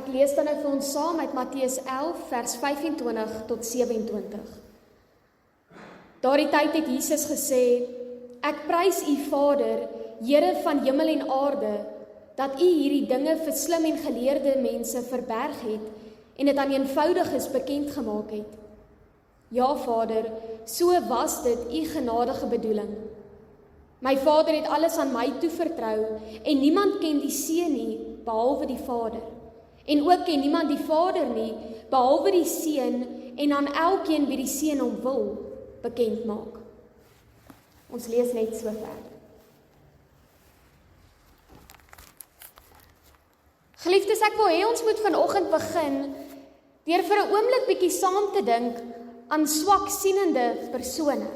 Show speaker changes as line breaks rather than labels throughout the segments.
Ek lees dan nou vir ons saam uit Matteus 11 vers 25 tot 27. Daardie tyd het Jesus gesê: Ek prys U Vader, Here van hemel en aarde, dat U hierdie dinge vir slim en geleerde mense verberg het en dit aan eenvoudiges bekend gemaak het. Ja, Vader, so was dit U genadige bedoeling. My Vader het alles aan my toevertrou en niemand ken die Seun nie behalwe die Vader. En ook ken niemand die Vader nie behalwe die Seun en aan elkeen wie die Seun hom wil bekend maak. Ons lees net so ver. Geliefdes, ek wil hê ons moet vanoggend begin deur vir 'n oomblik bietjie saam te dink aan swaksienende persone.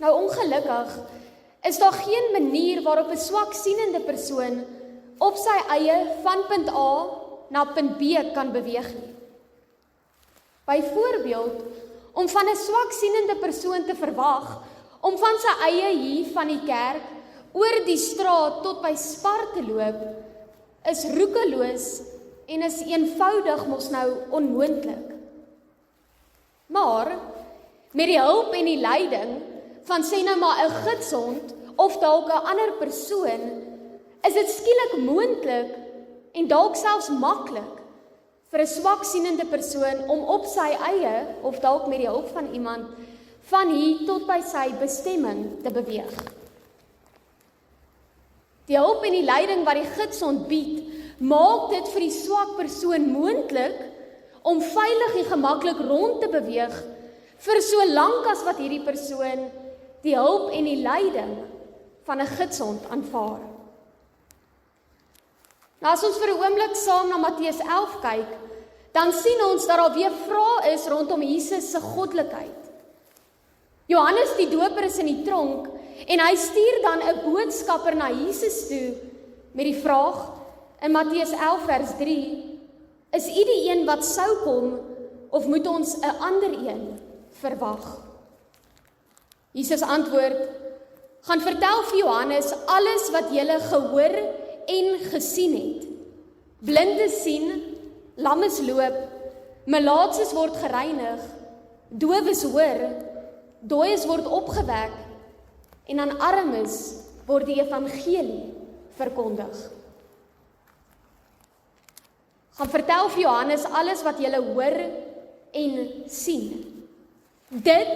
Nou ongelukkig is daar geen manier waarop 'n swaksienende persoon op sy eie van punt A na punt B kan beweeg nie. Byvoorbeeld, om van 'n swaksienende persoon te verwag om van sy eie hier van die kerk oor die straat tot by Spar te loop, is roekeloos en is eenvoudig mos nou onmoontlik. Maar met die hulp en die leiding van sê nou maar 'n gidshond of dalk 'n ander persoon, is dit skielik moontlik en dalk selfs maklik vir 'n swaksienende persoon om op sy eie of dalk met die hulp van iemand van hier tot by sy bestemming te beweeg. Die hulp en die leiding wat die gidshond bied, maak dit vir die swak persoon moontlik om veilig en gemaklik rond te beweeg vir so lank as wat hierdie persoon die hulp en die leiding van 'n gidshond aanvaar. Nou as ons vir 'n oomblik saam na Matteus 11 kyk, dan sien ons dat daar weer vrae is rondom Jesus se goddelikheid. Johannes die Doper is in die tronk en hy stuur dan 'n boodskapper na Jesus toe met die vraag in Matteus 11 vers 3: Is U die een wat sou kom of moet ons 'n ander een verwag? Jesus antwoord: Gaan vertel vir Johannes alles wat julle gehoor en gesien het. Blindes sien, lammes loop, melaatses word gereinig, dowes hoor, dooies word opgewek en aan armes word die evangelie verkondig. Gaan vertel vir Johannes alles wat julle hoor en sien. Dit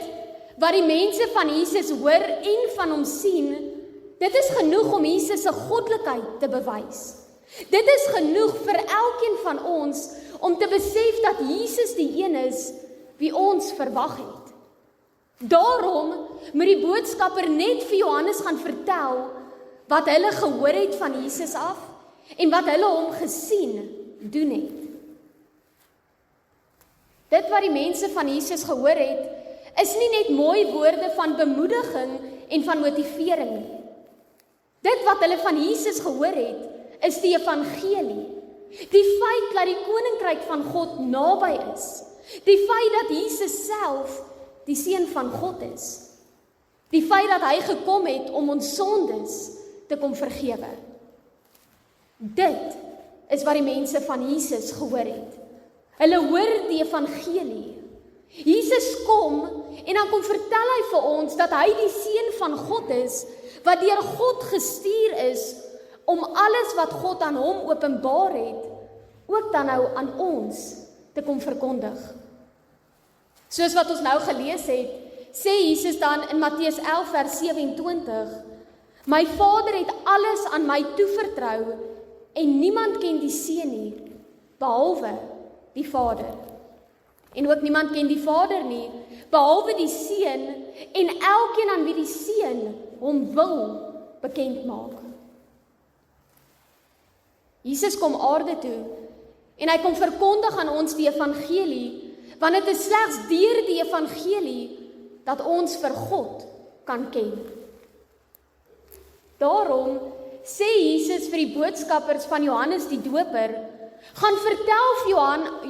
wat die mense van Jesus hoor en van hom sien, dit is genoeg om Jesus se goddelikheid te bewys. Dit is genoeg vir elkeen van ons om te besef dat Jesus die een is wie ons verwag het. Daarom moet die boodskapper net vir Johannes gaan vertel wat hulle gehoor het van Jesus af en wat hulle hom gesien doen het. Dit wat die mense van Jesus gehoor het, is nie net mooi woorde van bemoediging en van motivering nie. Dit wat hulle van Jesus gehoor het, is die evangelie. Die feit dat die koninkryk van God naby is. Die feit dat Jesus self die Seun van God is. Die feit dat hy gekom het om ons sondes te kom vergewe. Dit is wat die mense van Jesus gehoor het. Hulle hoor die evangelie. Jesus kom en dan kom vertel hy vir ons dat hy die Seun van God is, wat deur God gestuur is om alles wat God aan hom openbaar het, ook dan nou aan ons te kom verkondig. Soos wat ons nou gelees het, sê Jesus dan in Matteus 11 vers 27, My Vader het alles aan my toevertrou en niemand ken die Seun nie, behalwe die Vader. En ook niemand ken die Vader nie, behalwe die Seun en elkeen aan wie die Seun hom wil bekend maak. Jesus kom aarde toe en hy kom verkondig aan ons die evangelie, want dit is slegs deur die evangelie dat ons vir God kan ken. Daarom sê Jesus vir die boodskappers van Johannes die Doper, gaan vertel vir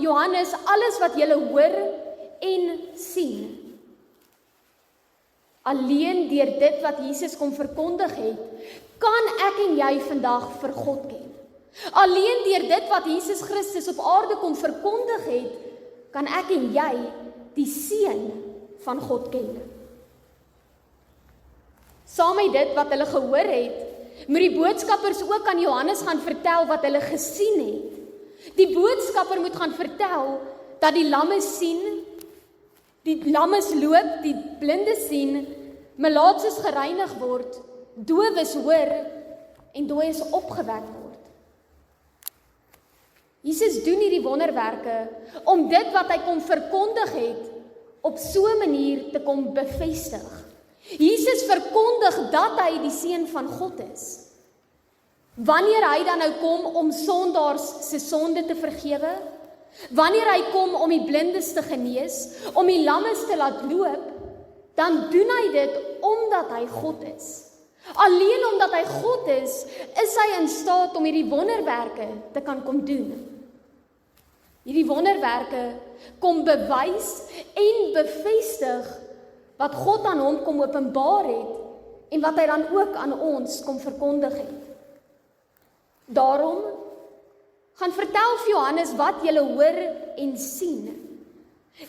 Johannes alles wat julle hoor en sien. Alleen deur dit wat Jesus kom verkondig het, kan ek en jy vandag vir God ken. Alleen deur dit wat Jesus Christus op aarde kom verkondig het, kan ek en jy die seun van God ken. Saam met dit wat hulle gehoor het, moet die boodskappers ook aan Johannes gaan vertel wat hulle gesien het. Die boodskapper moet gaan vertel dat die lamme sien, die lammes loop, die blinde sien, melaatses gereinig word, dowes hoor en dooies opgewek word. Jesus doen hierdie wonderwerke om dit wat hy kom verkondig het, op so 'n manier te kom bevestig. Jesus verkondig dat hy die seun van God is. Wanneer hy dan nou kom om sondaars se sonde te vergewe, wanneer hy kom om die blindes te genees, om die lammes te laat loop, dan doen hy dit omdat hy God is. Alleen omdat hy God is hy in staat om hierdie wonderwerke te kan kom doen. Hierdie wonderwerke kom bewys en bevestig wat God aan hom kom openbaar het en wat hy dan ook aan ons kom verkondig het. Daarom gaan vertel vir Johannes wat julle hoor en sien.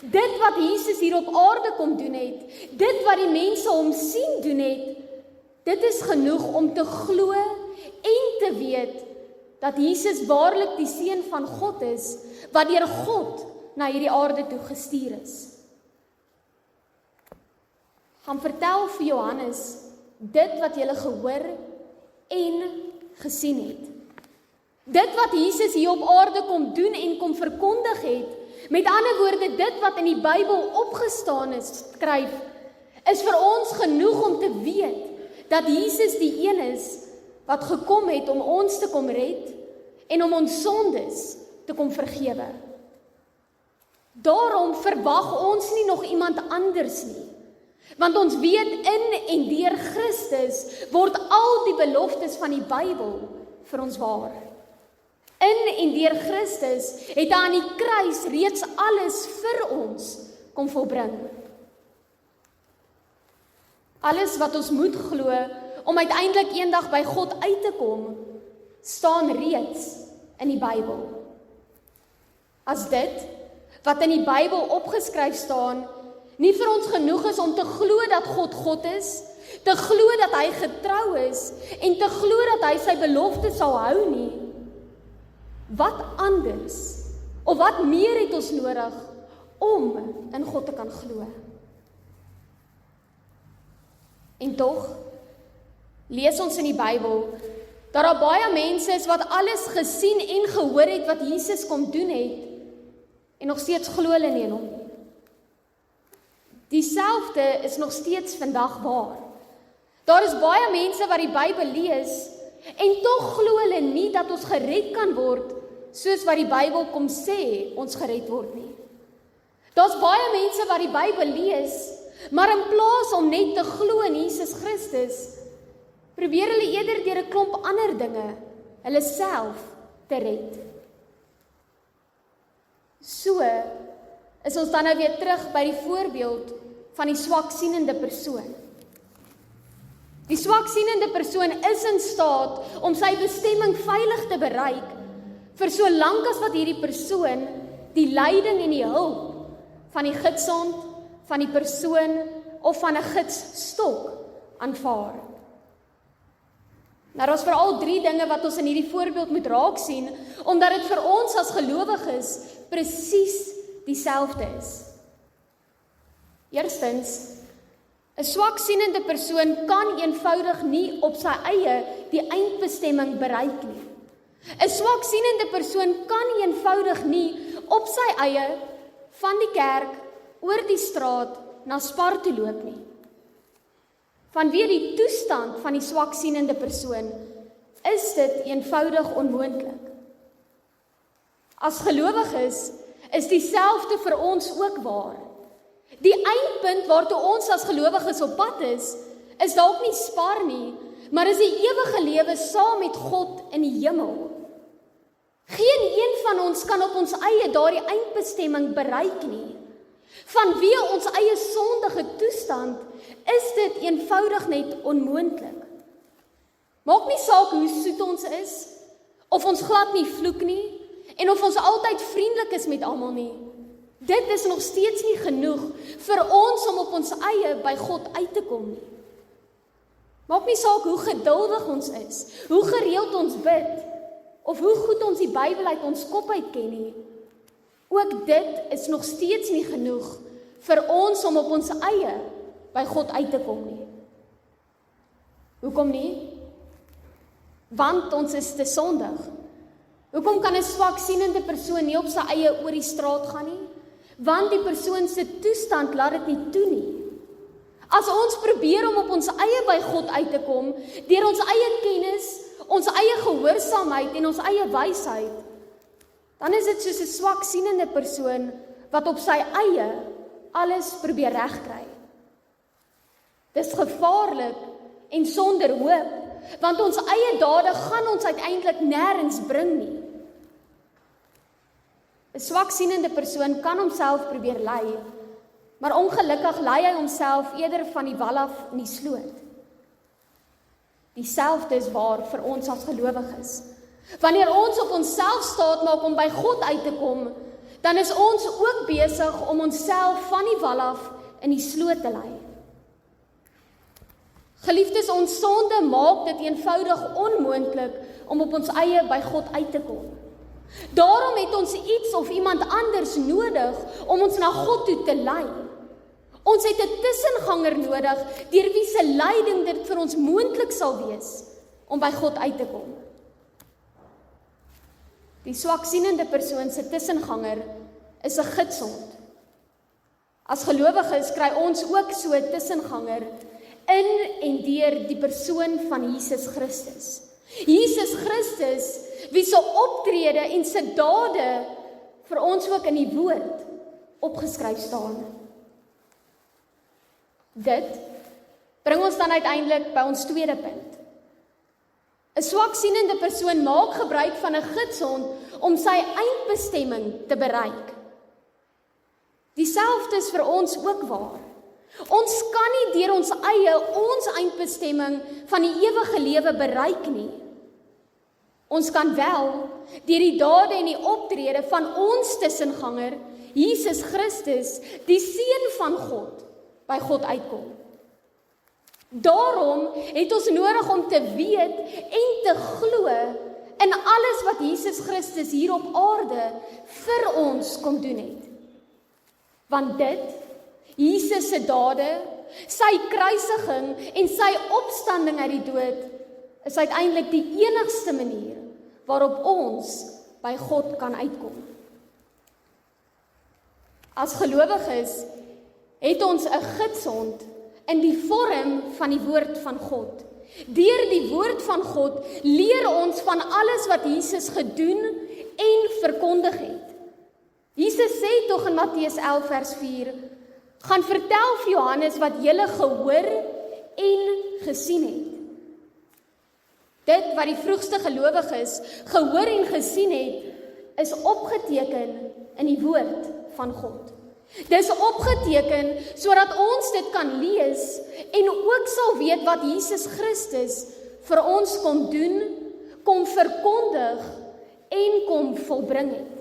Dit wat Jesus hier op aarde kom doen het, dit wat die mense hom sien doen het, dit is genoeg om te glo en te weet dat Jesus waarlik die seun van God is, wat deur God na hierdie aarde toe gestuur is. Gaan vertel vir Johannes dit wat julle gehoor en gesien het. Dit wat Jesus hier op aarde kom doen en kom verkondig het, met ander woorde, dit wat in die Bybel opgestaan is, skryf, is vir ons genoeg om te weet dat Jesus die een is wat gekom het om ons te kom red en om ons sondes te kom vergewe. Daarom verwag ons nie nog iemand anders nie, want ons weet in en deur Christus word al die beloftes van die Bybel vir ons waar. In en deur Christus het hy aan die kruis reeds alles vir ons kom volbring. Alles wat ons moet glo om uiteindelik eendag by God uit te kom, staan reeds in die Bybel. As dit wat in die Bybel opgeskryf staan nie vir ons genoeg is om te glo dat God God is, te glo dat hy getrou is en te glo dat hy sy belofte sal hou nie, wat anders of wat meer het ons nodig om in God te kan glo? En tog lees ons in die Bybel dat daar baie mense is wat alles gesien en gehoor het wat Jesus kom doen het en nog steeds glo hulle nie in hom nie. Dieselfde is nog steeds vandag waar. Daar is baie mense wat die Bybel lees en tog glo hulle nie dat ons gered kan word soos wat die Bybel kom sê ons gered word nie. Daar's baie mense wat die Bybel lees, maar in plaas om net te glo in Jesus Christus, probeer hulle eerder deur 'n klomp ander dinge hulle self te red. So is ons dan nou weer terug by die voorbeeld van die swaksienende persoon. Die swaksienende persoon is in staat om sy bestemming veilig te bereik vir so lank as wat hierdie persoon die leiding en die hulp van die gidshond, van die persoon of van 'n gidsstok aanvaar. Nou, daar's veral 3 dinge wat ons in hierdie voorbeeld moet raak sien, omdat dit vir ons as gelowiges presies dieselfde is. Eerstens, 'n swaksienende persoon kan eenvoudig nie op sy eie die eindbestemming bereik nie. 'n swaksienende persoon kan eenvoudig nie op sy eie van die kerk oor die straat na Spar toe loop nie. Vanweë die toestand van die swaksienende persoon is dit eenvoudig onmoontlik. As gelowiges is dieselfde vir ons ook waar. Die eindpunt waartoe ons as gelowiges op pad is dalk nie Spar nie, maar is die ewige lewe saam met God in die hemel. Geen een van ons kan op ons eie daardie eindbestemming bereik nie. Vanweë ons eie sondige toestand is dit eenvoudig net onmoontlik. Maak nie saak hoe soet ons is, of ons glad nie vloek nie, en of ons altyd vriendelik is met almal nie. Dit is nog steeds nie genoeg vir ons om op ons eie by God uit te kom nie. Maak nie saak hoe geduldig ons is, hoe gereeld ons bid, of hoe goed ons die Bybel uit ons kop uit ken nie. Ook dit is nog steeds nie genoeg vir ons om op ons eie by God uit te kom nie. Hoekom nie? Want ons is te sondig. Hoekom kan 'n swaksienende persoon nie op sy eie oor die straat gaan nie? Want die persoon se toestand laat dit nie toe nie. As ons probeer om op ons eie by God uit te kom, deur ons eie kennis, ons eie gehoorsaamheid en ons eie wysheid, dan is dit soos 'n swaksienende persoon wat op sy eie alles probeer regkry. Dis gevaarlik en sonder hoop, want ons eie dade gaan ons uiteindelik nêrens bring nie. 'n Swaksienende persoon kan homself probeer lei, maar ongelukkig lei hy homself eerder van die wal af in die sloot. Dieselfde is waar vir ons as gelowiges. Wanneer ons op onsself staat maak om by God uit te kom, dan is ons ook besig om onsself van die wal af in die sloot te lei. Geliefdes, ons sonde maak dit eenvoudig onmoontlik om op ons eie by God uit te kom. Daarom het ons iets of iemand anders nodig om ons na God toe te lei. Ons het 'n tussenganger nodig deur wie se leiding dit vir ons moontlik sal wees om by God uit te kom. Die swaksienende persoon se tussenganger is 'n gidsond. As gelowiges kry ons ook so 'n tussenganger in en deur die persoon van Jesus Christus. Jesus Christus, wie se optrede en se dade vir ons ook in die woord opgeskryf staan. Dit bring ons dan uiteindelik by ons tweede punt. 'n Swaksienende persoon maak gebruik van 'n gidsond om sy eindbestemming te bereik. Dieselfde is vir ons ook waar. Ons kan nie deur ons eindbestemming van die ewige lewe bereik nie. Ons kan wel deur die dade en die optrede van ons tussenganger, Jesus Christus, die Seun van God, by God uitkom. Daarom het ons nodig om te weet en te glo in alles wat Jesus Christus hier op aarde vir ons kom doen het. Want dit, Jesus se dade, sy kruisiging en sy opstanding uit die dood, is uiteindelik die enigste manier waarop ons by God kan uitkom. As gelowiges het ons 'n gidsond in die vorm van die woord van God. Deur die woord van God leer ons van alles wat Jesus gedoen en verkondig het. Jesus sê tog in Matteus 11 vers 4, gaan vertel vir Johannes wat julle gehoor en gesien het. Dit wat die vroegste gelowiges gehoor en gesien het, is opgeteken in die woord van God. Dis opgeteken sodat ons dit kan lees en ook sal weet wat Jesus Christus vir ons kom doen, kom verkondig en kom volbring het.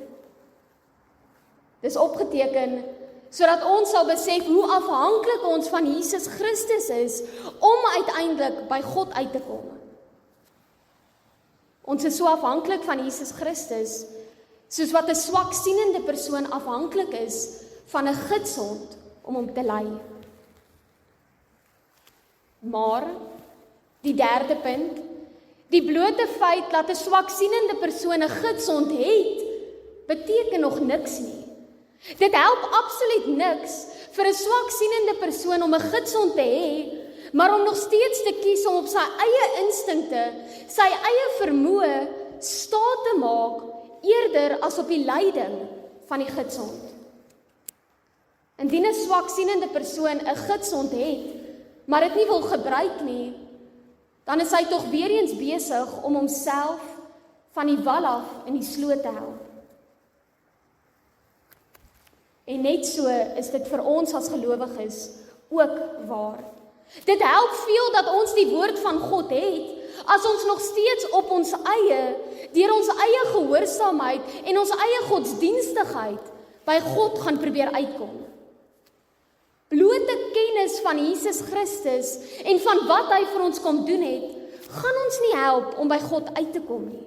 Dis opgeteken sodat ons sal besef hoe afhanklik ons van Jesus Christus is om uiteindelik by God uit te kom. Ons is so afhanklik van Jesus Christus, soos wat 'n swaksienende persoon afhanklik is van 'n gidsond om hom te lei. Maar, die derde punt, die blote feit dat 'n swaksienende persoon 'n gidsond het, beteken nog niks nie. Dit help absoluut niks vir 'n swaksienende persoon om 'n gidsond te hê, maar om nog steeds te kies om op sy eie instinkte, sy eie vermoë staat te maak, eerder as op die leiding van die gidsond. Indien 'n swaksienende persoon 'n gidsond het, maar dit nie wil gebruik nie, dan is hy tog weer eens besig om homself van die wal af in die sloot te help. En net so is dit vir ons as gelowiges ook waar. Dit help veel dat ons die woord van God het, as ons nog steeds op ons eie, deur ons eie gehoorsaamheid en ons eie godsdienstigheid by God gaan probeer uitkom. Blote kennis van Jesus Christus en van wat hy vir ons kom doen het, gaan ons nie help om by God uit te kom nie.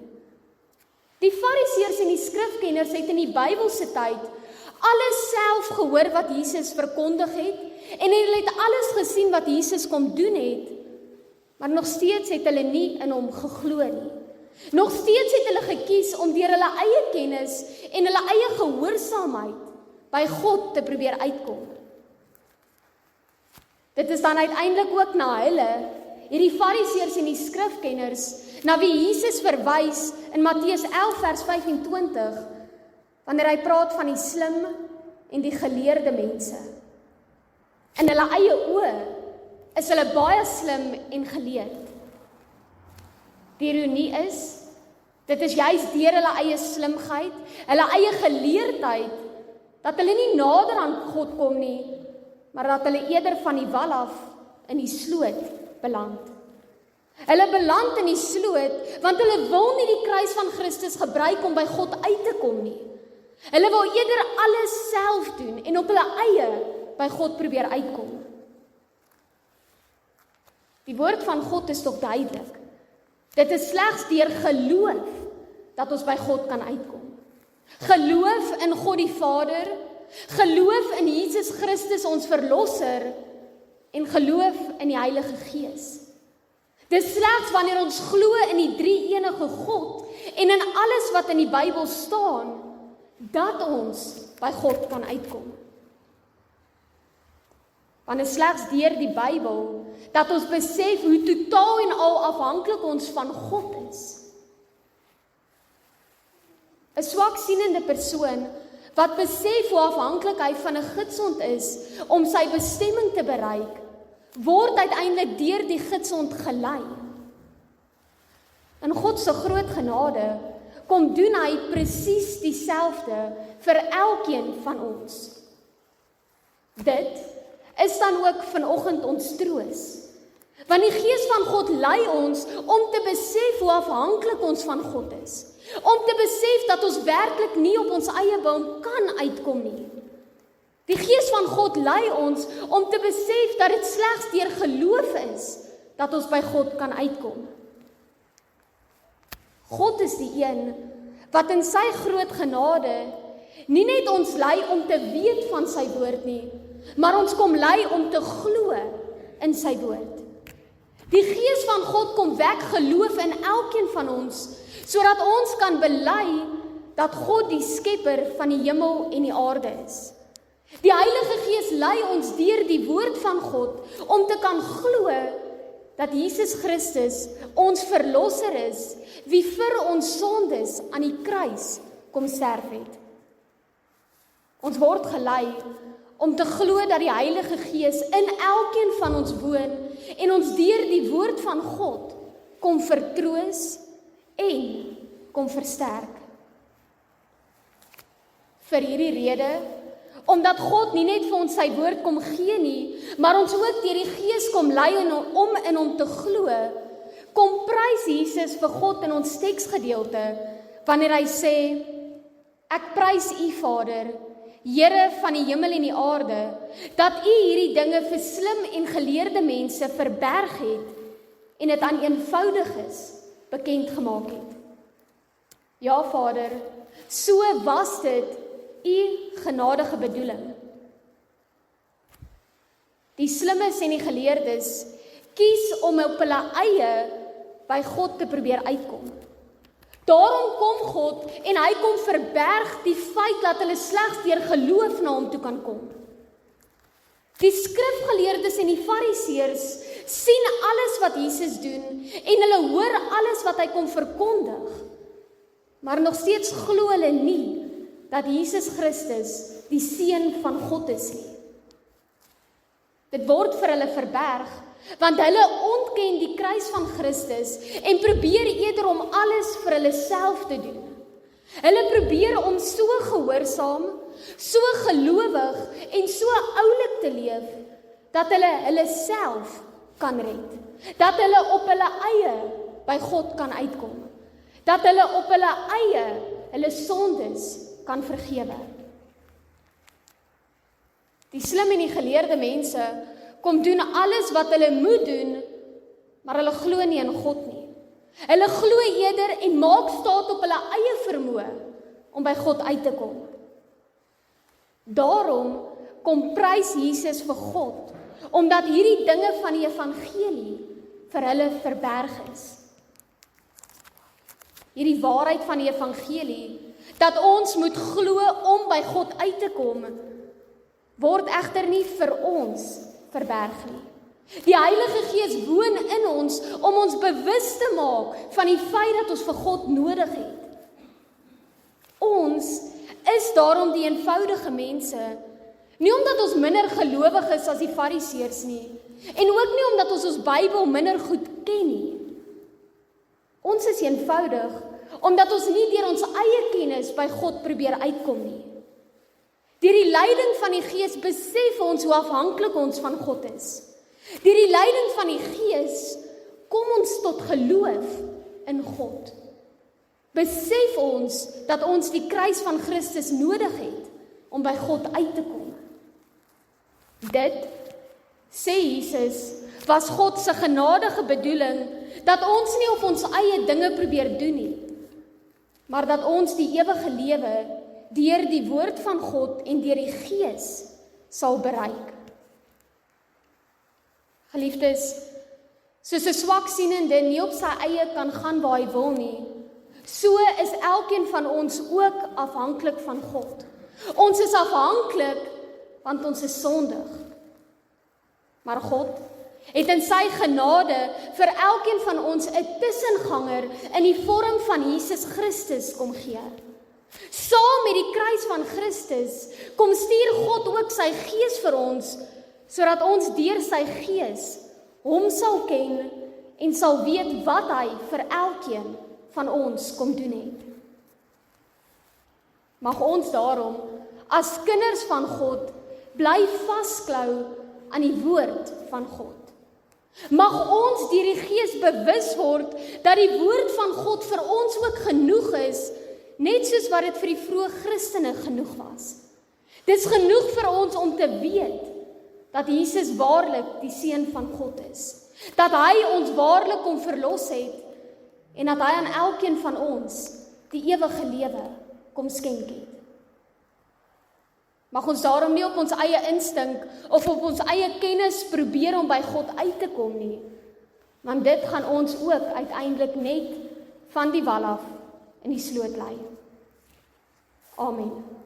Die Fariseërs en die skrifkenners het in die Bybelse tyd alles self gehoor wat Jesus verkondig het en hulle het alles gesien wat Jesus kom doen het, maar nog steeds het hulle nie in hom geglo nie. Nog steeds het hulle gekies om deur hulle eie kennis en hulle eie gehoorsaamheid by God te probeer uitkom. Dit is dan uiteindelik ook na hulle, hierdie Fariseërs en die skrifkenners, na wie Jesus verwys in Matteus 11 vers 25, wanneer hy praat van die slim en die geleerde mense. In hulle eie oë is hulle baie slim en geleerd. Die ironie is, dit is juist deur hulle eie slimheid, hulle eie geleerdheid, dat hulle nie nader aan God kom nie, maar dat hulle eerder van die wal af in die sloot beland. Hulle beland in die sloot, want hulle wil nie die kruis van Christus gebruik om by God uit te kom nie. Hulle wil eerder alles self doen en op hulle eie by God probeer uitkom. Die woord van God is tog duidelik. Dit is slegs deur geloof dat ons by God kan uitkom. Geloof in God die Vader, geloof in Jesus Christus ons verlosser en geloof in die Heilige Gees. Dis slegs wanneer ons glo in die drie-enige God en in alles wat in die Bybel staan, dat ons by God kan uitkom. Want is slegs deur die Bybel dat ons besef hoe totaal en al afhanklik ons van God is. 'n Swaksienende persoon wat besef hoe afhanklik hy van 'n gidsond is om sy bestemming te bereik, word uiteindelik deur die gidsond gelei. In God se groot genade kom doen hy presies dieselfde vir elkeen van ons. Dit is dan ook vanoggend ons troos. Want die Gees van God lei ons om te besef hoe afhanklik ons van God is. Om te besef dat ons werklik nie op ons eie wil kan uitkom nie. Die Gees van God lei ons om te besef dat dit slegs deur geloof is dat ons by God kan uitkom. God is die een wat in sy groot genade nie net ons lei om te weet van sy woord nie, maar ons kom lei om te glo in sy woord. Die Gees van God kom wek geloof in elkeen van ons, sodat ons kan bely dat God die skepper van die hemel en die aarde is. Die Heilige Gees lei ons deur die woord van God om te kan glo dat Jesus Christus ons verlosser is, wie vir ons sondes aan die kruis kom sterf het. Ons word gelei om te glo dat die Heilige Gees in elkeen van ons woon en ons deur die woord van God kom vertroos en kom versterk. Vir hierdie rede, omdat God nie net vir ons sy woord kom gee nie, maar ons ook deur die Gees kom lei om in hom te glo, kom prys Jesus vir God in ons teksgedeelte, wanneer hy sê, ek prys u Vader, Here van die hemel en die aarde, dat u hierdie dinge vir slim en geleerde mense verberg het en dit aan eenvoudiges bekend gemaak het. Ja, Vader, so was dit u genadige bedoeling. Die slimmes en die geleerdes kies om op hulle eie by God te probeer uitkom. Daarom kom God en hy kom verberg die feit dat hulle slegs deur geloof na hom toe kan kom. Die skrifgeleerdes en die Fariseërs sien alles wat Jesus doen en hulle hoor alles wat hy kom verkondig, maar nog steeds glo hulle nie dat Jesus Christus die Seun van God is nie. Dit word vir hulle verberg, want hulle ontken die kruis van Christus en probeer eerder om alles vir hulle self te doen. Hulle probeer om so gehoorsaam, so gelowig en so oulik te leef, dat hulle hulle self kan red. Dat hulle op hulle eie by God kan uitkom. Dat hulle op hulle eie, hulle sondes kan vergewe. Die slim en die geleerde mense kom doen alles wat hulle moet doen, maar hulle glo nie in God nie. Hulle glo eerder en maak staat op hulle eie vermoë om by God uit te kom. Daarom kom prys Jesus vir God, omdat hierdie dinge van die evangelie vir hulle verberg is. Hierdie waarheid van die evangelie, dat ons moet glo om by God uit te kom, word egter nie vir ons verberg nie. Die Heilige Gees woon in ons om ons bewus te maak van die feit dat ons vir God nodig het. Ons is daarom die eenvoudige mense, nie omdat ons minder gelowig is as die Fariseërs nie, en ook nie omdat ons Bybel minder goed ken nie. Ons is eenvoudig omdat ons nie deur ons eie kennis by God probeer uitkom nie. Deur die leiding van die Gees besef ons hoe afhanklik ons van God is. Deur die leiding van die Gees kom ons tot geloof in God. Besef ons dat ons die kruis van Christus nodig het om by God uit te kom. Dit, sê Jesus, was God se genadige bedoeling dat ons nie op ons eie dinge probeer doen nie, maar dat ons die ewige lewe deur die woord van God en deur die Gees sal bereik. Geliefdes, soos 'n swaksienende nie op sy eie kan gaan waar hy wil nie, so is elkeen van ons ook afhanklik van God. Ons is afhanklik want ons is sondig. Maar God het in sy genade vir elkeen van ons 'n tussenganger in die vorm van Jesus Christus kom gee. Saam met die kruis van Christus kom stuur God ook sy Gees vir ons, sodat ons deur sy Gees hom sal ken en sal weet wat hy vir elkeen van ons kom doen het. Mag ons daarom as kinders van God bly vasklou aan die woord van God. Mag ons deur die Gees bewus word dat die woord van God vir ons ook genoeg is, net soos wat dit vir die vroeë Christene genoeg was. Dis genoeg vir ons om te weet dat Jesus waarlik die Seun van God is, dat hy ons waarlik kom verlos het en dat hy aan elkeen van ons die ewige lewe kom skenk het. Mag ons daarom nie op ons eie instink of op ons eie kennis probeer om by God uit te kom nie, want dit gaan ons ook uiteindelik net van die wal af in die sloot lei. Amen.